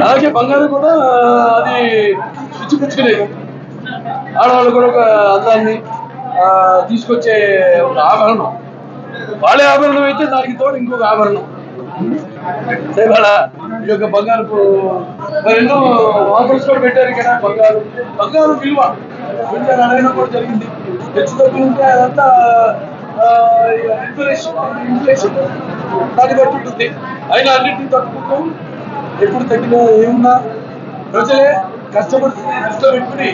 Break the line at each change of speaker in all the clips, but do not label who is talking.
అలాగే బంగారం కూడా అది పిచ్చిపుచ్చుకునేది. ఆడవాళ్ళు కూడా ఒక అందాన్ని తీసుకొచ్చే ఒక ఆభరణం. వాళ్ళే ఆభరణం అయితే దానికి తోడు ఇంకొక ఆభరణం. ఇవాళ ఈ యొక్క బంగారపు ఎన్నో ఆఫర్స్ కూడా పెట్టారు ఇక్కడ. బంగారు విలువ అడగడం కూడా జరిగింది. హెచ్చు తగ్గులు ఉంటే అదంతా ఇన్ఫ్లేషన్ దాన్ని బట్టి ఉంటుంది. అయినా అన్నింటినీ తట్టుకుంటూ ఎప్పుడు తగ్గిన ఏమున్నా ప్రజలే కస్టమర్స్ దృష్టిలో పెట్టుకుని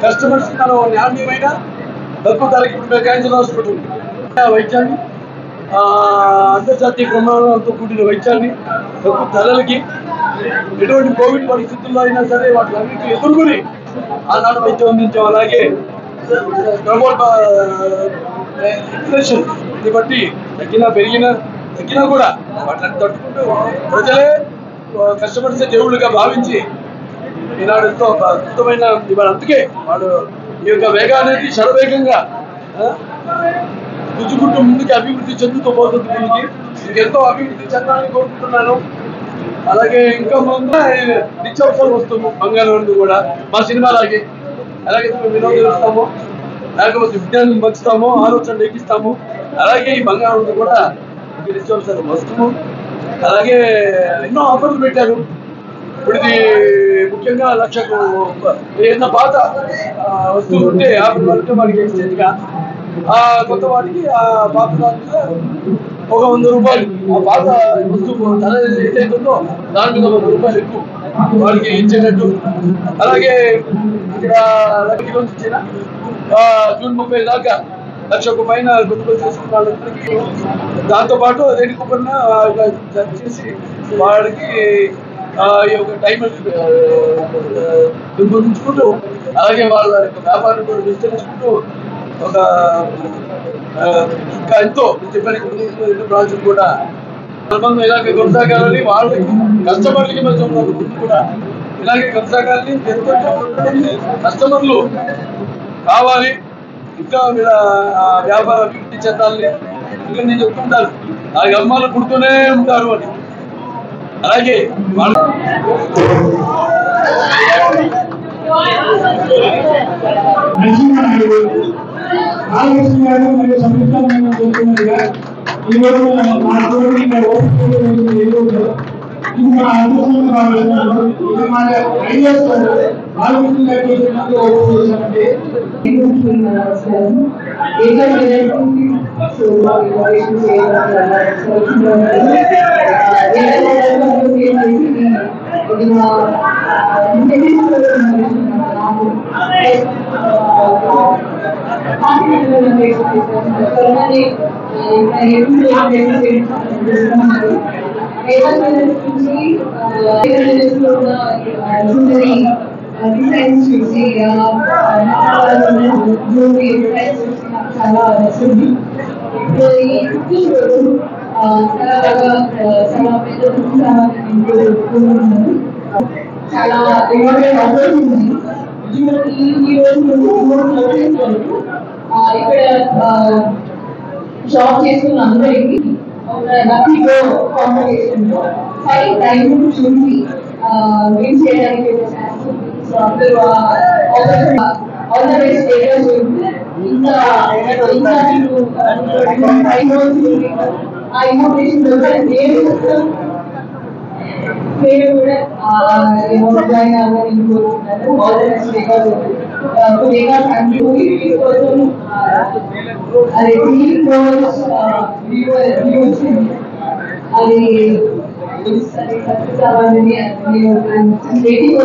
కస్టమర్స్ మనం నాణ్యమైన తక్కువ ధరకి ఇప్పుడు క్యాన్సర్ హాస్పిటల్ వైద్యాన్ని అంతర్జాతీయ ప్రమాణాలతో కూడిన వైద్యాన్ని తక్కువ ధరలకి ఎటువంటి కోవిడ్ పరిస్థితుల్లో అయినా సరే వాటిలన్నింటినీ ఎదుర్కొని ఆనాడు వైద్యం అందించాం. అలాగే ఇన్ఫ్లేషన్ ఇది బట్టి తగ్గినా కూడా వాటిని తట్టుకుంటూ ప్రజలే కస్టమర్స్ దేవుళ్ళుగా భావించి ఈనాడు ఎంతో అద్భుతమైన ఇవాళ. అందుకే వాడు ఈ యొక్క వేగానికి శరవేగంగా పుచ్చుకుంటూ ముందుకి అభివృద్ధి చెందుతూ పోతుంది. ముందుకి ఇంకెంతో అభివృద్ధి చెందాలని కోరుకుంటున్నాను. అలాగే ఇంకా ముందు నిత్యావసర వస్తువు బంగారం కూడా మా సినిమాలాగే అలాగే వినోదం ఇస్తాము, లేకపోతే విజ్ఞానం పంచుతాము, ఆలోచన ఎక్కిస్తాము. అలాగే ఈ బంగారం కూడా నిత్యావసర వస్తువు. అలాగే ఎన్నో ఆఫర్లు పెట్టారు. ఇప్పుడు ఇది ముఖ్యంగా 1,00,000 ఏదైనా పాత వస్తువులు ఉంటే 50 వరకు మనకి ఎక్స్చేంజ్గా ఆ కొత్త వాటికి ఆ పాత దాంట్లో ఒక 100 రూపాయలు ఆ పాత వస్తువు ధర ఏదైతుందో దాని మీద 100 రూపాయలు ఎక్కువ వాడికి ఇచ్చేటట్టు. అలాగే ఇక్కడ లక్షలో ఇచ్చిన జూన్ 30 దాకా 1,00,000 పైన కొనుగోలు చేసుకున్న వాళ్ళందరికీ దాంతోపాటు రెడ్డి కూపన్ చేసి వాడికి ఈ యొక్క టైం పెంపొందించుకుంటూ అలాగే వాళ్ళ యొక్క వ్యాపారం కూడా విస్తరించుకుంటూ ఒక ఇంకా ఎంతో చెప్పిన బ్రాంచ్లు కూడా అనుబంధం ఇలాగే కొనసాగాలని, వాళ్ళకి కస్టమర్లకి మధ్య ముందు కూడా ఇలాగే కొనసాగాలని. ఎంతో కస్టమర్లు కావాలి, ఇంకా వీళ్ళ వ్యాపార అభివృద్ధి చెందాలని ఇంకా నేను చెప్తుంటాను. ఆ అమ్మాయిలు పుడుతూనే ఉంటారు అని. అలాగే వాళ్ళు
డిజైన్స్ చూసి చాలా నచ్చింది. చాలా ఇక్కడ జాబ్ చేస్తున్న అందరికి లక్కీలో కాంపిటీషన్ లో 5 డైమండ్ చూసి విన్ చేయడానికి అందరూ ఆల్ ద బెస్ట్ స్టేటస్ ఇంకా ఆ ఇన్ఫర్మేషన్ నేను కూడా జాయిన్ అవ్వాలని కోరుకుంటున్నాను. ఆల్ ద బెస్ట్ అది 3 crores వ్యూస్ అది సక్సెస్ అవ్వాలని వెయిటింగ్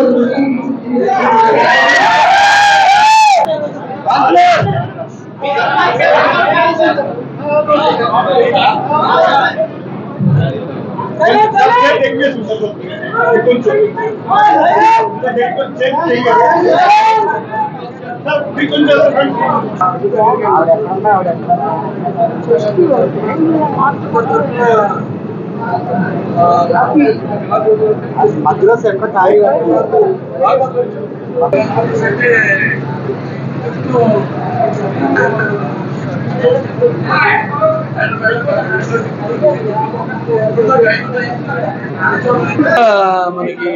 మధ్యలో సెంటర్ కాయ
మనకి